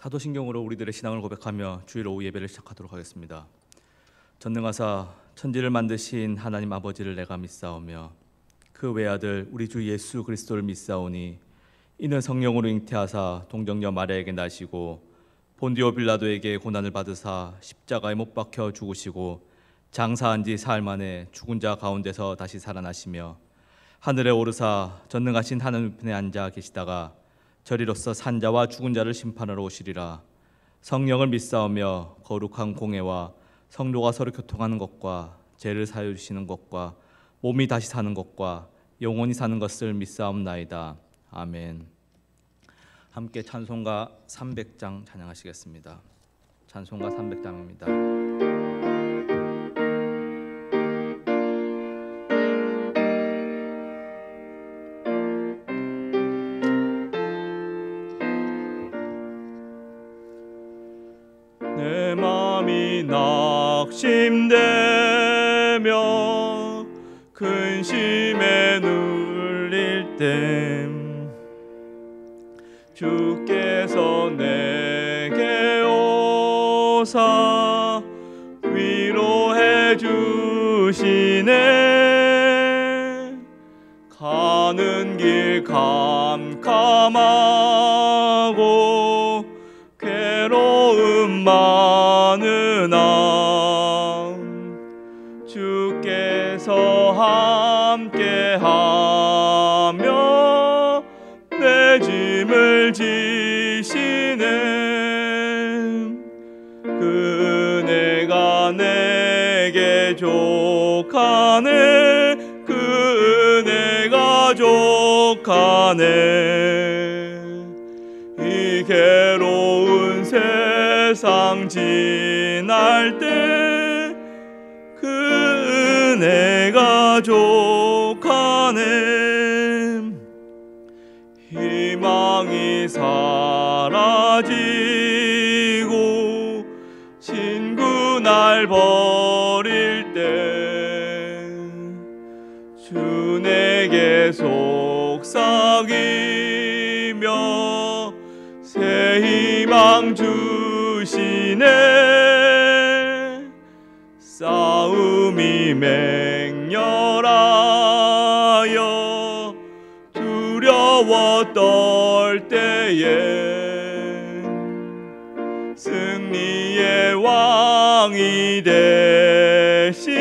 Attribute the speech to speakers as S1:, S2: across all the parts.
S1: 사도신경으로 우리들의 신앙을 고백하며 주일 오후 예배를 시작하도록 하겠습니다. 전능하사 천지를 만드신 하나님 아버지를 내가 믿사오며 그 외아들 우리 주 예수 그리스도를 믿사오니 이는 성령으로 잉태하사 동정녀 마리아에게 나시고 본디오 빌라도에게 고난을 받으사 십자가에 못 박혀 죽으시고 장사한 지 사흘 만에 죽은 자 가운데서 다시 살아나시며 하늘에 오르사 전능하신 하나님 편에 앉아 계시다가 저리로서 산자와 죽은 자를 심판하러 오시리라. 성령을 믿사오며 거룩한 공회와 성도가 서로 교통하는 것과 죄를 사하여 주시는 것과 몸이 다시 사는 것과 영원히 사는 것을 믿사옵나이다. 아멘. 함께 찬송가 300장 찬양하시겠습니다. 찬송가 300장입니다.
S2: 내 맘이 낙심되며 근심에 눌릴 땐 주께서 내게 오사 위로해 주시네. 가는 길 캄캄하고 괴로움 많으나 주께서 함께하며 내 짐을 지시네. 그 은혜가 내게 족하네. 그 은혜가 족하네. 이 괴로운 세상 지날 때 그 은혜가 족하네. 희망이 사라지고 친구 날 버릴 때 주 내게 속삭이며 새 희망 주시네. 싸움이 맹렬하여 두려워 떨 때에 승리의 왕이 되신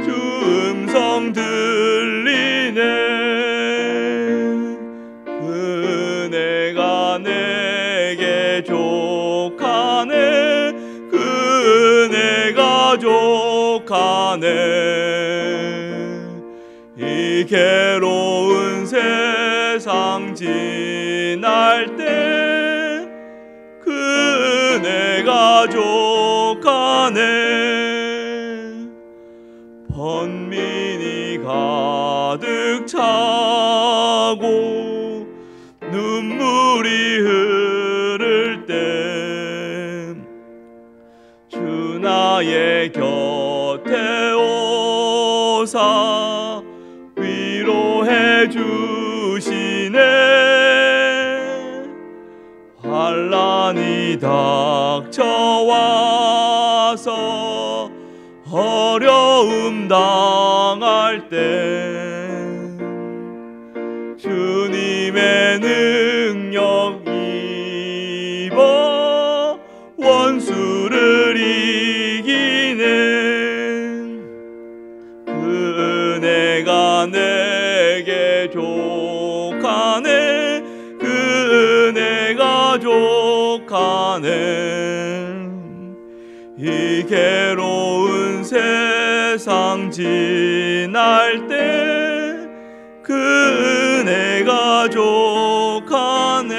S2: 주 음성 들리네. 그 은혜가 내게 족하네. 그 은혜가 족하네. 이 괴로운 세상 지날 때 그 은혜가 족하네. 번민이 가득 차고 눈물이 흐를 때 주 나의 곁에 오사 위로해 주시네. 환난이 닥쳐와서 어려움 당할 때 주님의 능력 입어 원수를 이기는 그 은혜가 내게 족하네. 그 은혜가 족하네. 이 괴로운 세상 지날 때 그 은혜가 족하네.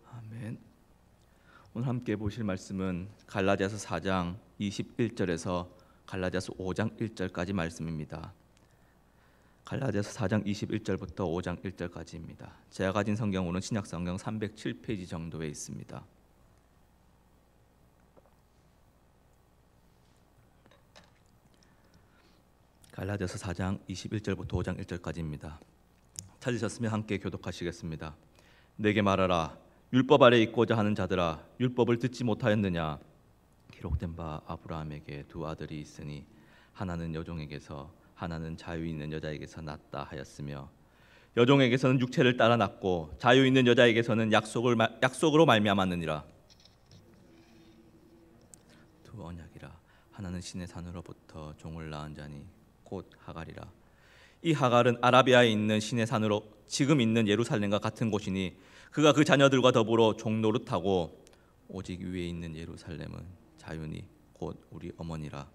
S1: 아멘. 오늘 함께 보실 말씀은 갈라디아서 4장 21절에서 갈라디아서 5장 1절까지 말씀입니다. 갈라디아서 4장 21절부터 5장 1절까지입니다. 제가 가진 성경으로는 신약성경 307페이지 정도에 있습니다. 갈라디아서 4장 21절부터 5장 1절까지입니다. 찾으셨으면 함께 교독하시겠습니다. 내게 말하라. 율법 아래 있고자 하는 자들아, 율법을 듣지 못하였느냐? 기록된 바 아브라함에게 두 아들이 있으니 하나는 여종에게서 하나는 자유 있는 여자에게서 났다 하였으며 여종에게서는 육체를 따라 났고 자유 있는 여자에게서는 약속으로 말미암았느니라. 두 언약이라. 하나는 신의 산으로부터 종을 낳은 자니 곧 하갈이라. 이 하갈은 아라비아에 있는 신의 산으로 지금 있는 예루살렘과 같은 곳이니 그가 그 자녀들과 더불어 종노릇하고 오직 위에 있는 예루살렘은 자유니 곧 우리 어머니라.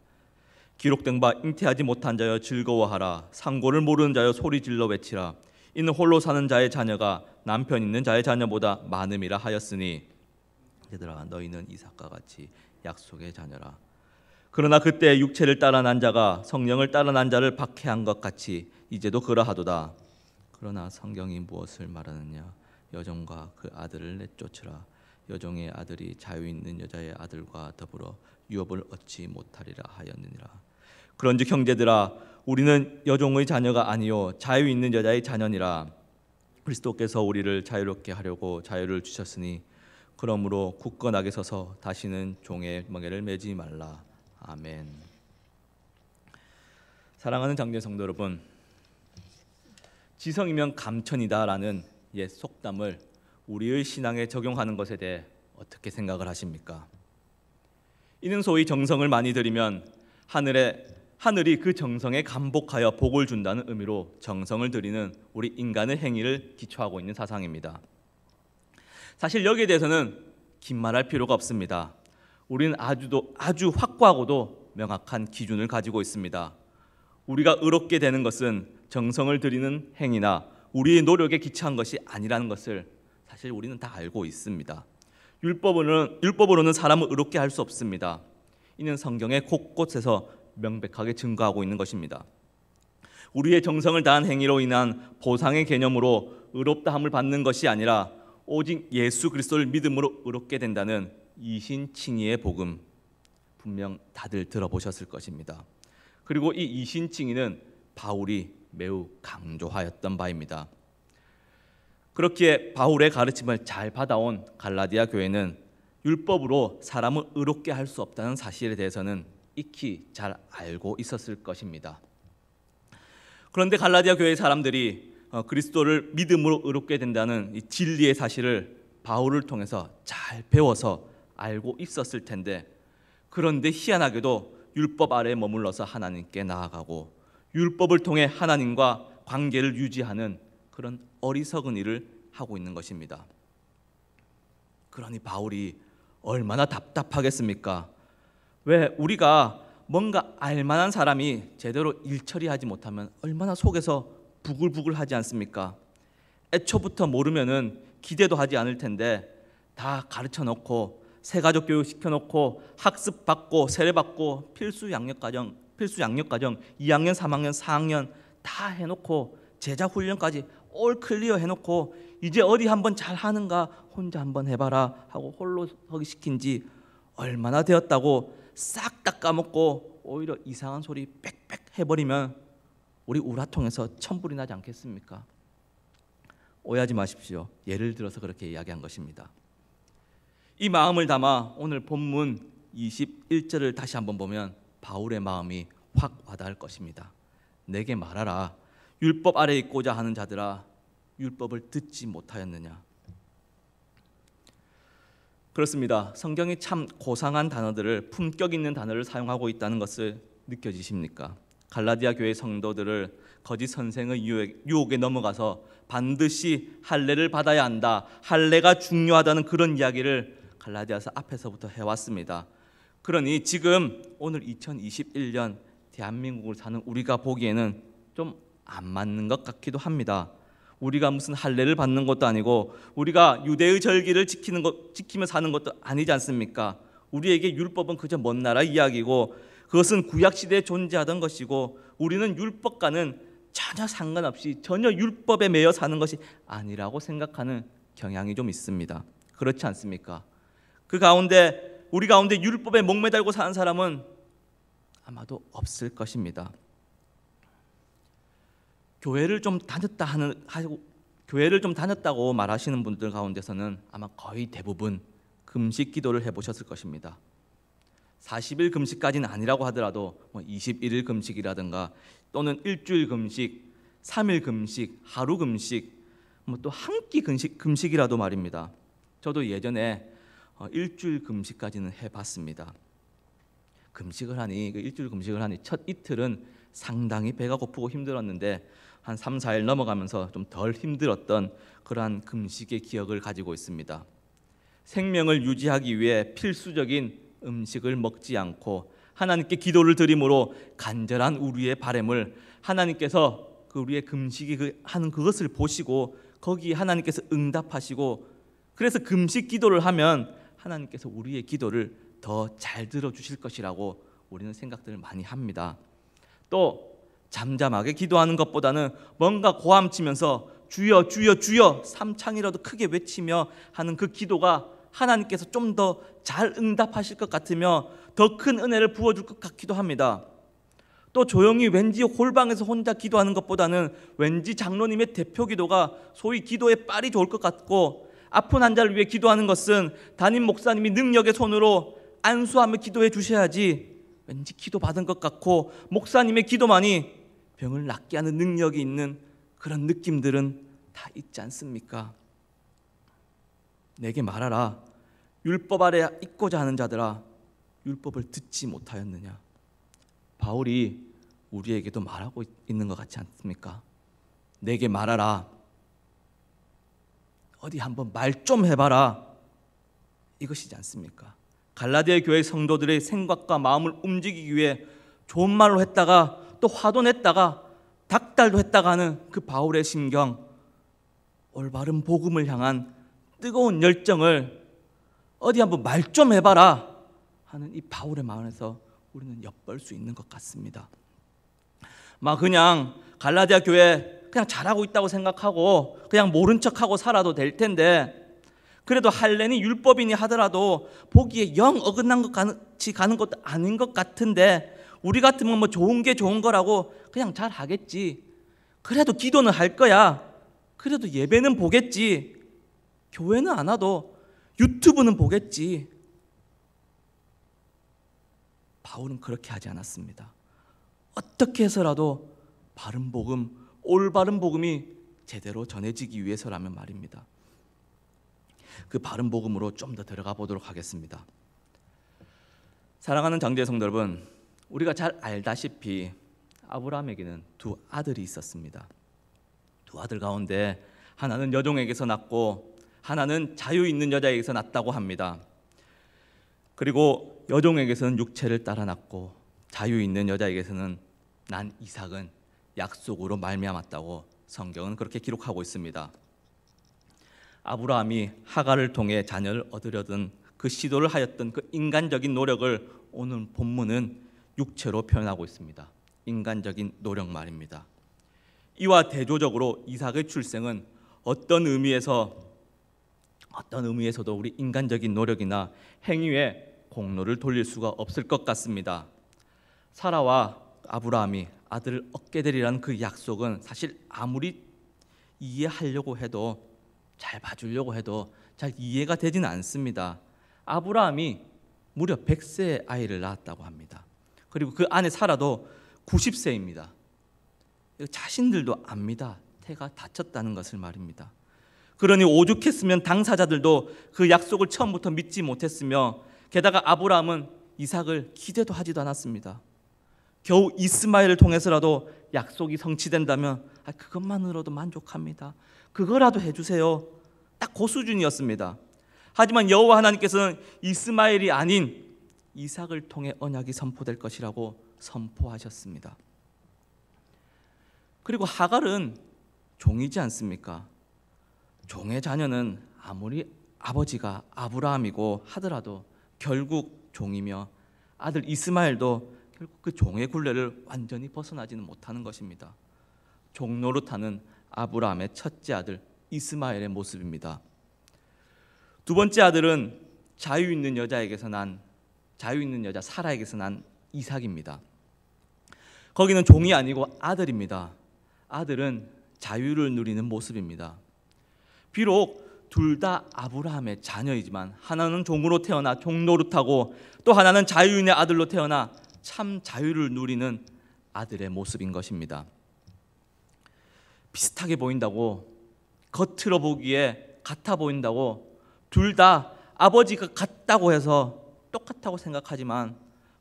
S1: 기록된 바 잉태하지 못한 자여 즐거워하라. 상고를 모르는 자여 소리 질러 외치라. 이는 홀로 사는 자의 자녀가 남편 있는 자의 자녀보다 많음이라 하였으니 얘들아 너희는 이삭과 같이 약속의 자녀라. 그러나 그때 육체를 따라 난 자가 성령을 따라 난 자를 박해한 것 같이 이제도 그러하도다. 그러나 성경이 무엇을 말하느냐? 여종과 그 아들을 내쫓으라. 여종의 아들이 자유 있는 여자의 아들과 더불어 유업을 얻지 못하리라 하였느니라. 그런즉 형제들아 우리는 여종의 자녀가 아니요 자유 있는 여자의 자녀니라. 그리스도께서 우리를 자유롭게 하려고 자유를 주셨으니 그러므로 굳건하게 서서 다시는 종의 멍에를 매지 말라. 아멘. 사랑하는 장로의 성도 여러분, 지성이면 감천이다라는 옛 속담을 우리의 신앙에 적용하는 것에 대해 어떻게 생각을 하십니까? 이는 소위 정성을 많이 들이면 하늘이 그 정성에 감복하여 복을 준다는 의미로 정성을 들이는 우리 인간의 행위를 기초하고 있는 사상입니다. 사실 여기에 대해서는 긴 말할 필요가 없습니다. 우리는 아주 확고하고도 명확한 기준을 가지고 있습니다. 우리가 의롭게 되는 것은 정성을 들이는 행위나 우리의 노력에 기초한 것이 아니라는 것을 사실 우리는 다 알고 있습니다. 율법으로는 사람을 의롭게 할 수 없습니다. 이는 성경의 곳곳에서 명백하게 증거하고 있는 것입니다. 우리의 정성을 다한 행위로 인한 보상의 개념으로 의롭다함을 받는 것이 아니라 오직 예수 그리스도를 믿음으로 의롭게 된다는 이신칭의의 복음, 분명 다들 들어보셨을 것입니다. 그리고 이 이신칭의는 바울이 매우 강조하였던 바입니다. 그렇기에 바울의 가르침을 잘 받아온 갈라디아 교회는 율법으로 사람을 의롭게 할 수 없다는 사실에 대해서는 익히 잘 알고 있었을 것입니다. 그런데 갈라디아 교회의 사람들이 그리스도를 믿음으로 의롭게 된다는 이 진리의 사실을 바울을 통해서 잘 배워서 알고 있었을 텐데, 그런데 희한하게도 율법 아래에 머물러서 하나님께 나아가고 율법을 통해 하나님과 관계를 유지하는 그런 어리석은 일을 하고 있는 것입니다. 그러니 바울이 얼마나 답답하겠습니까? 왜 우리가 뭔가 알만한 사람이 제대로 일 처리하지 못하면 얼마나 속에서 부글부글하지 않습니까? 애초부터 모르면은 기대도 하지 않을 텐데 다 가르쳐 놓고 새가족 교육 시켜놓고 학습받고 세례받고 필수 양력과정 2학년, 3학년, 4학년 다 해놓고 제자 훈련까지 올 클리어 해놓고 이제 어디 한번 잘하는가 혼자 한번 해봐라 하고 홀로 서기 시킨 지 얼마나 되었다고 싹 다 까먹고 오히려 이상한 소리 빽빽 해버리면 우리 우라통에서 천불이 나지 않겠습니까? 오해하지 마십시오. 예를 들어서 그렇게 이야기한 것입니다. 이 마음을 담아 오늘 본문 21절을 다시 한번 보면 바울의 마음이 확 와닿을 것입니다. 내게 말하라. 율법 아래 있고자 하는 자들아, 율법을 듣지 못하였느냐? 그렇습니다. 성경이 참 고상한 단어들을, 품격 있는 단어를 사용하고 있다는 것을 느껴지십니까? 갈라디아 교회 성도들을 거짓 선생의 유혹에 넘어가서 반드시 할례를 받아야 한다, 할례가 중요하다는 그런 이야기를 갈라디아서 앞에서부터 해왔습니다. 그러니 지금 오늘 2021년 대한민국을 사는 우리가 보기에는 좀 안 맞는 것 같기도 합니다. 우리가 무슨 할례를 받는 것도 아니고 우리가 유대의 절기를 지키며 사는 것도 아니지 않습니까? 우리에게 율법은 그저 먼 나라 이야기고 그것은 구약시대에 존재하던 것이고 우리는 율법과는 전혀 상관없이 전혀 율법에 매여 사는 것이 아니라고 생각하는 경향이 좀 있습니다. 그렇지 않습니까? 우리 가운데 율법에 목매달고 사는 사람은 아마도 없을 것입니다. 교회를 좀 다녔다고 말하시는 분들 가운데서는 아마 거의 대부분 금식 기도를 해보셨을 것입니다. 40일 금식까지는 아니라고 하더라도 21일 금식이라든가 또는 일주일 금식, 3일 금식, 하루 금식, 또 한 끼 금식이라도 말입니다. 저도 예전에 일주일 금식까지는 해봤습니다. 일주일 금식을 하니 첫 이틀은 상당히 배가 고프고 힘들었는데 한 3, 4일 넘어가면서 좀 덜 힘들었던 그러한 금식의 기억을 가지고 있습니다. 생명을 유지하기 위해 필수적인 음식을 먹지 않고 하나님께 기도를 드림으로 간절한 우리의 바람을 하나님께서 우리의 금식이 하는 그것을 보시고 거기에 하나님께서 응답하시고, 그래서 금식 기도를 하면 하나님께서 우리의 기도를 더 잘 들어주실 것이라고 우리는 생각들을 많이 합니다. 또 잠잠하게 기도하는 것보다는 뭔가 고함치면서 주여 주여 주여 3창이라도 크게 외치며 하는 그 기도가 하나님께서 좀 더 잘 응답하실 것 같으며 더 큰 은혜를 부어줄 것 같기도 합니다. 또 조용히 왠지 홀방에서 혼자 기도하는 것보다는 왠지 장로님의 대표 기도가 소위 기도에 빨이 좋을 것 같고, 아픈 환자를 위해 기도하는 것은 담임 목사님이 능력의 손으로 안수하며 기도해 주셔야지 왠지 기도 받은 것 같고, 목사님의 기도만이 병을 낫게 하는 능력이 있는 그런 느낌들은 다 있지 않습니까? 내게 말하라, 율법 아래 있고자 하는 자들아, 율법을 듣지 못하였느냐. 바울이 우리에게도 말하고 있는 것 같지 않습니까? 내게 말하라, 어디 한번 말 좀 해봐라, 이것이지 않습니까? 갈라디아 교회 성도들의 생각과 마음을 움직이기 위해 좋은 말로 했다가 또 화도 냈다가 닥달도 했다가 하는 그 바울의 심경, 올바른 복음을 향한 뜨거운 열정을 어디 한번 말 좀 해봐라 하는 이 바울의 마음에서 우리는 엿볼 수 있는 것 같습니다. 그냥 갈라디아 교회 그냥 잘하고 있다고 생각하고 그냥 모른 척하고 살아도 될 텐데, 그래도 할례니 율법이니 하더라도 보기에 영 어긋난 것 같이 가는 것도 아닌 것 같은데, 우리 같으면 좋은 게 좋은 거라고 그냥 잘 하겠지, 그래도 기도는 할 거야, 그래도 예배는 보겠지, 교회는 안 와도 유튜브는 보겠지. 바울은 그렇게 하지 않았습니다. 어떻게 해서라도 바른 복음, 올바른 복음이 제대로 전해지기 위해서라면 말입니다. 그 바른 복음으로 좀 더 들어가 보도록 하겠습니다. 사랑하는 장제 성도 여러분, 우리가 잘 알다시피 아브라함에게는 두 아들이 있었습니다. 두 아들 가운데 하나는 여종에게서 낳고 하나는 자유 있는 여자에게서 낳았다고 합니다. 그리고 여종에게서는 육체를 따라 낳고 자유 있는 여자에게서는 난 이삭은 약속으로 말미암았다고 성경은 그렇게 기록하고 있습니다. 아브라함이 하갈을 통해 자녀를 얻으려던 그 시도를 하였던 그 인간적인 노력을 오늘 본문은 육체로 표현하고 있습니다. 인간적인 노력 말입니다. 이와 대조적으로 이삭의 출생은 어떤 의미에서도 우리 인간적인 노력이나 행위에 공로를 돌릴 수가 없을 것 같습니다. 사라와 아브라함이 아들을 얻게 되리라는 그 약속은 사실 아무리 이해하려고 해도, 잘 봐주려고 해도 잘 이해가 되지는 않습니다. 아브라함이 무려 100세의 아이를 낳았다고 합니다. 그리고 그 아내 사라도 90세입니다. 자신들도 압니다. 태가 다쳤다는 것을 말입니다. 그러니 오죽했으면 당사자들도 그 약속을 처음부터 믿지 못했으며, 게다가 아브라함은 이삭을 기대도 하지도 않았습니다. 겨우 이스마엘을 통해서라도 약속이 성취된다면 그것만으로도 만족합니다. 그거라도 해주세요. 딱 그 수준이었습니다. 하지만 여호와 하나님께서는 이스마엘이 아닌 이삭을 통해 언약이 선포될 것이라고 선포하셨습니다. 그리고 하갈은 종이지 않습니까? 종의 자녀는 아무리 아버지가 아브라함이고 하더라도 결국 종이며, 아들 이스마엘도 결국 그 종의 굴레를 완전히 벗어나지는 못하는 것입니다. 종 노릇하는 아브라함의 첫째 아들 이스마엘의 모습입니다. 두 번째 아들은 자유 있는 여자 사라에게서 난 이삭입니다. 거기는 종이 아니고 아들입니다. 아들은 자유를 누리는 모습입니다. 비록 둘 다 아브라함의 자녀이지만 하나는 종으로 태어나 종 노릇하고 또 하나는 자유인의 아들로 태어나 참 자유를 누리는 아들의 모습인 것입니다. 비슷하게 보인다고, 겉으로 보기에 같아 보인다고, 둘 다 아버지가 같다고 해서 똑같다고 생각하지만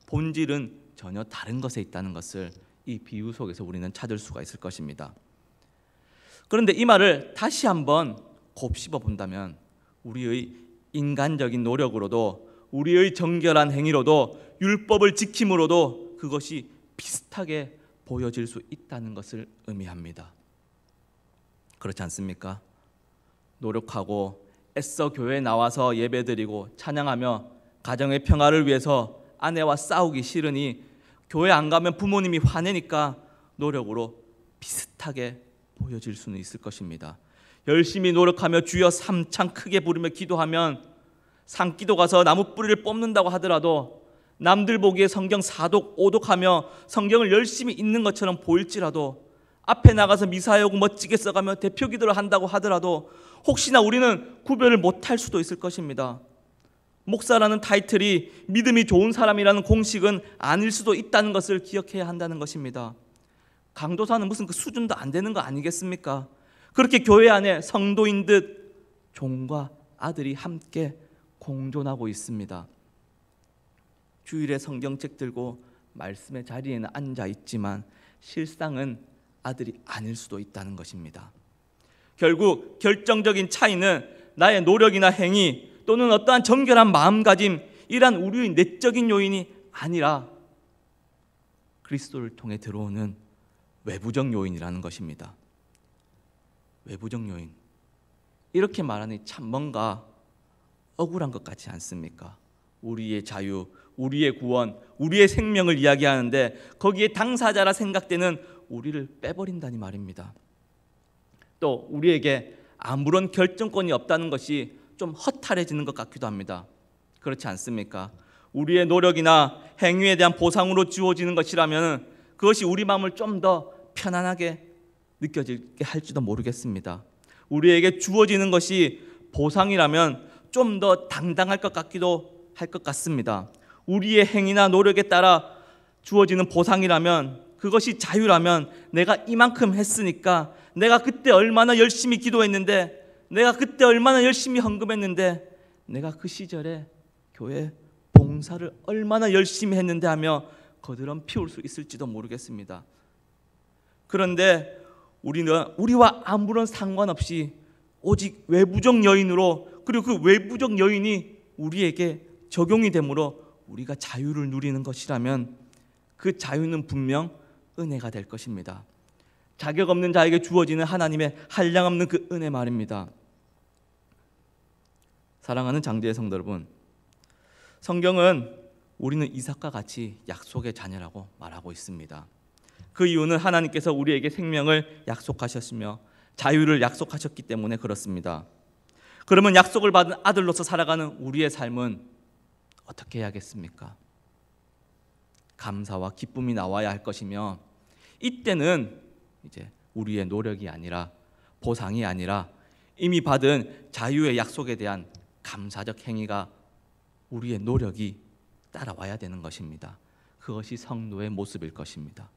S1: 본질은 전혀 다른 것에 있다는 것을 이 비유 속에서 우리는 찾을 수가 있을 것입니다. 그런데 이 말을 다시 한번 곱씹어 본다면 우리의 인간적인 노력으로도, 우리의 정결한 행위로도, 율법을 지킴으로도 그것이 비슷하게 보여질 수 있다는 것을 의미합니다. 그렇지 않습니까? 노력하고 애써 교회에 나와서 예배드리고 찬양하며 가정의 평화를 위해서 아내와 싸우기 싫으니 교회 안 가면 부모님이 화내니까 노력으로 비슷하게 보여질 수는 있을 것입니다. 열심히 노력하며 주여 삼창 크게 부르며 기도하면 산기도 가서 나무 뿌리를 뽑는다고 하더라도, 남들 보기에 성경 4독 5독하며 성경을 열심히 읽는 것처럼 보일지라도, 앞에 나가서 미사여고 멋지게 써가며 대표 기도를 한다고 하더라도 혹시나 우리는 구별을 못할 수도 있을 것입니다. 목사라는 타이틀이 믿음이 좋은 사람이라는 공식은 아닐 수도 있다는 것을 기억해야 한다는 것입니다. 강도사는 무슨 그 수준도 안 되는 거 아니겠습니까? 그렇게 교회 안에 성도인 듯 종과 아들이 함께 공존하고 있습니다. 주일에 성경책 들고 말씀의 자리에는 앉아 있지만 실상은 아들이 아닐 수도 있다는 것입니다. 결국 결정적인 차이는 나의 노력이나 행위 또는 어떠한 정결한 마음가짐, 이란 우리의 내적인 요인이 아니라 그리스도를 통해 들어오는 외부적 요인이라는 것입니다. 외부적 요인, 이렇게 말하니 참 뭔가 억울한 것 같지 않습니까? 우리의 자유, 우리의 구원, 우리의 생명을 이야기하는데 거기에 당사자라 생각되는 우리를 빼버린다니 말입니다. 또 우리에게 아무런 결정권이 없다는 것이 좀 허탈해지는 것 같기도 합니다. 그렇지 않습니까? 우리의 노력이나 행위에 대한 보상으로 주어지는 것이라면 그것이 우리 마음을 좀 더 편안하게 느껴지게 할지도 모르겠습니다. 우리에게 주어지는 것이 보상이라면 좀 더 당당할 것 같기도 할 것 같습니다. 우리의 행위나 노력에 따라 주어지는 보상이라면, 그것이 자유라면 내가 이만큼 했으니까, 내가 그때 얼마나 열심히 기도했는데, 내가 그때 얼마나 열심히 헌금했는데, 내가 그 시절에 교회 봉사를 얼마나 열심히 했는데 하며 거드름 피울 수 있을지도 모르겠습니다. 그런데 우리는 우리와 아무런 상관없이 오직 외부적 여인으로, 그리고 그 외부적 여인이 우리에게 적용이 되므로 우리가 자유를 누리는 것이라면 그 자유는 분명 은혜가 될 것입니다. 자격 없는 자에게 주어지는 하나님의 한량없는 그 은혜 말입니다. 사랑하는 장제의 성도 여러분, 성경은 우리는 이삭과 같이 약속의 자녀라고 말하고 있습니다. 그 이유는 하나님께서 우리에게 생명을 약속하셨으며 자유를 약속하셨기 때문에 그렇습니다. 그러면 약속을 받은 아들로서 살아가는 우리의 삶은 어떻게 해야겠습니까? 감사와 기쁨이 나와야 할 것이며, 이때는 이제 우리의 노력이 아니라, 보상이 아니라 이미 받은 자유의 약속에 대한 감사적 행위가, 우리의 노력이 따라와야 되는 것입니다. 그것이 성도의 모습일 것입니다.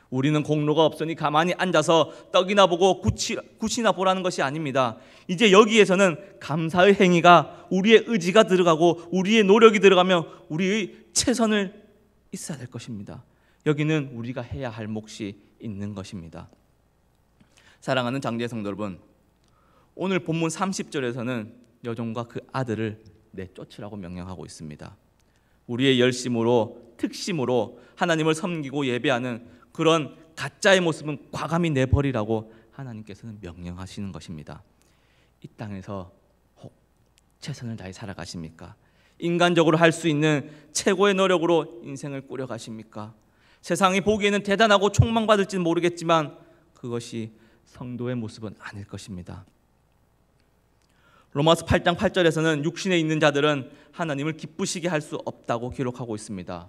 S1: 우리는 공로가 없으니 가만히 앉아서 떡이나 보고 굿이나 보라는 것이 아닙니다. 이제 여기에서는 감사의 행위가, 우리의 의지가 들어가고 우리의 노력이 들어가며 우리의 최선을 있어야 될 것입니다. 여기는 우리가 해야 할 몫이 있는 것입니다. 사랑하는 장제의 성도 여러분, 오늘 본문 30절에서는 여종과 그 아들을 내쫓으라고 명령하고 있습니다. 우리의 열심으로, 특심으로 하나님을 섬기고 예배하는 그런 가짜의 모습은 과감히 내버리라고 하나님께서는 명령하시는 것입니다. 이 땅에서 혹 최선을 다해 살아가십니까? 인간적으로 할 수 있는 최고의 노력으로 인생을 꾸려가십니까? 세상이 보기에는 대단하고 촉망받을지는 모르겠지만 그것이 성도의 모습은 아닐 것입니다. 로마서 8장 8절에서는 육신에 있는 자들은 하나님을 기쁘시게 할 수 없다고 기록하고 있습니다.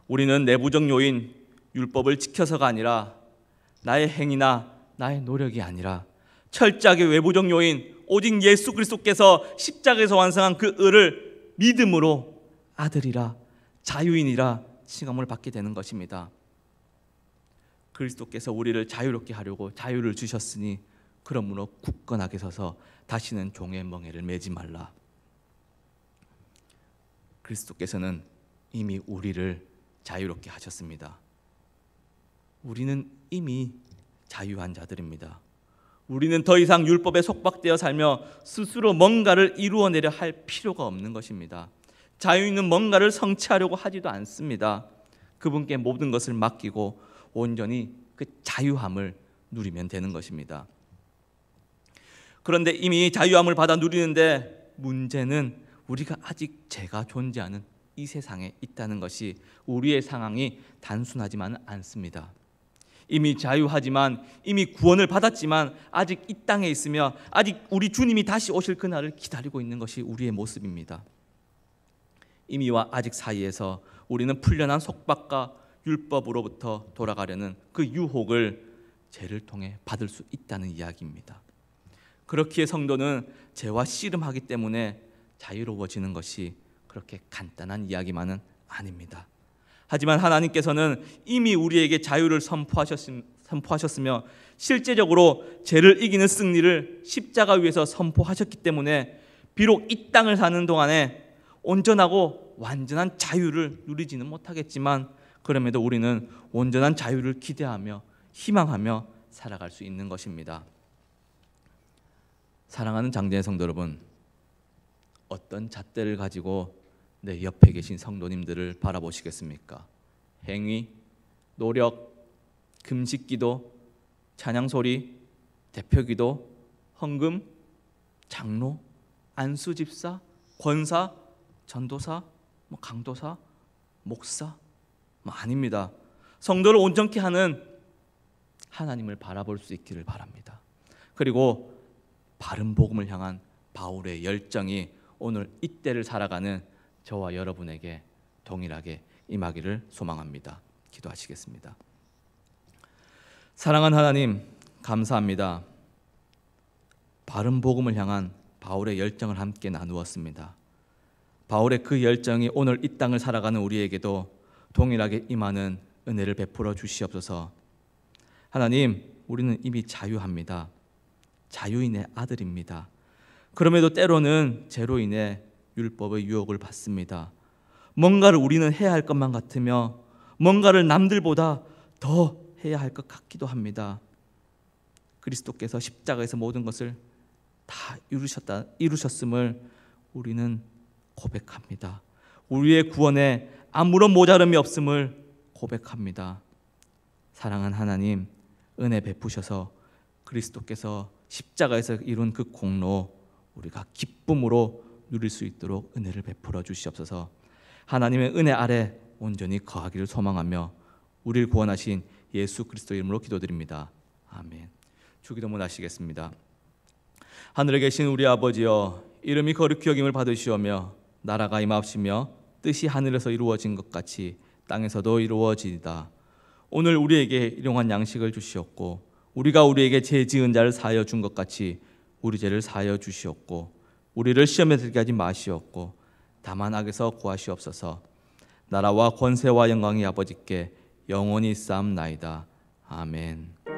S1: 우리는 내부적 요인, 율법을 지켜서가 아니라 나의 행위나 나의 노력이 아니라 철저하게 외부적 요인, 오직 예수 그리스도께서 십자가에서 완성한 그 의를 믿음으로 아들이라 자유인이라 칭함을 받게 되는 것입니다. 그리스도께서 우리를 자유롭게 하려고 자유를 주셨으니 그러므로 굳건하게 서서 다시는 종의 멍에를 매지 말라. 그리스도께서는 이미 우리를 자유롭게 하셨습니다. 우리는 이미 자유한 자들입니다. 우리는 더 이상 율법에 속박되어 살며 스스로 뭔가를 이루어내려 할 필요가 없는 것입니다. 자유인은 뭔가를 성취하려고 하지도 않습니다. 그분께 모든 것을 맡기고 온전히 그 자유함을 누리면 되는 것입니다. 그런데 이미 자유함을 받아 누리는데 문제는 우리가 아직 죄가 존재하는 이 세상에 있다는 것이 우리의 상황이 단순하지만은 않습니다. 이미 자유하지만 이미 구원을 받았지만 아직 이 땅에 있으며 아직 우리 주님이 다시 오실 그날을 기다리고 있는 것이 우리의 모습입니다. 이미와 아직 사이에서 우리는 풀려난 속박과 율법으로부터 돌아가려는 그 유혹을 죄를 통해 받을 수 있다는 이야기입니다. 그렇기에 성도는 죄와 씨름하기 때문에 자유로워지는 것이 그렇게 간단한 이야기만은 아닙니다. 하지만 하나님께서는 이미 우리에게 자유를 선포하셨으며 실제적으로 죄를 이기는 승리를 십자가 위에서 선포하셨기 때문에 비록 이 땅을 사는 동안에 온전하고 완전한 자유를 누리지는 못하겠지만 그럼에도 우리는 온전한 자유를 기대하며 희망하며 살아갈 수 있는 것입니다. 사랑하는 장제의 성도 여러분, 어떤 잣대를 가지고 내 옆에 계신 성도님들을 바라보시겠습니까? 행위, 노력, 금식기도, 찬양소리, 대표기도, 헌금, 장로, 안수집사, 권사, 전도사, 강도사, 목사? 아닙니다. 성도를 온전케 하는 하나님을 바라볼 수 있기를 바랍니다. 그리고 바른 복음을 향한 바울의 열정이 오늘 이때를 살아가는 저와 여러분에게 동일하게 임하기를 소망합니다. 기도하시겠습니다. 사랑하는 하나님, 감사합니다. 바른 복음을 향한 바울의 열정을 함께 나누었습니다. 바울의 그 열정이 오늘 이 땅을 살아가는 우리에게도 동일하게 임하는 은혜를 베풀어 주시옵소서. 하나님, 우리는 이미 자유합니다. 자유인의 아들입니다. 그럼에도 때로는 죄로 인해 율법의 유혹을 받습니다. 뭔가를 우리는 해야 할 것만 같으며 뭔가를 남들보다 더 해야 할 것 같기도 합니다. 그리스도께서 십자가에서 모든 것을 다 이루셨음을 우리는 고백합니다. 우리의 구원에 아무런 모자름이 없음을 고백합니다. 사랑하는 하나님, 은혜 베푸셔서 그리스도께서 십자가에서 이룬 그 공로 우리가 기쁨으로 누릴 수 있도록 은혜를 베풀어 주시옵소서. 하나님의 은혜 아래 온전히 거하기를 소망하며 우리를 구원하신 예수 그리스도 이름으로 기도드립니다. 아멘. 주기도문 하시겠습니다. 하늘에 계신 우리 아버지여, 이름이 거룩히 여김을 받으시오며 나라가 임하옵시며 뜻이 하늘에서 이루어진 것 같이 땅에서도 이루어지이다. 오늘 우리에게 일용할 양식을 주시옵고 우리가 우리에게 죄 지은 자를 사하여 준 것 같이 우리 죄를 사하여 주시옵고 우리를 시험에 들게 하지 마시옵고 다만 악에서 구하시옵소서. 나라와 권세와 영광이 아버지께 영원히 쌓옵나이다. 아멘.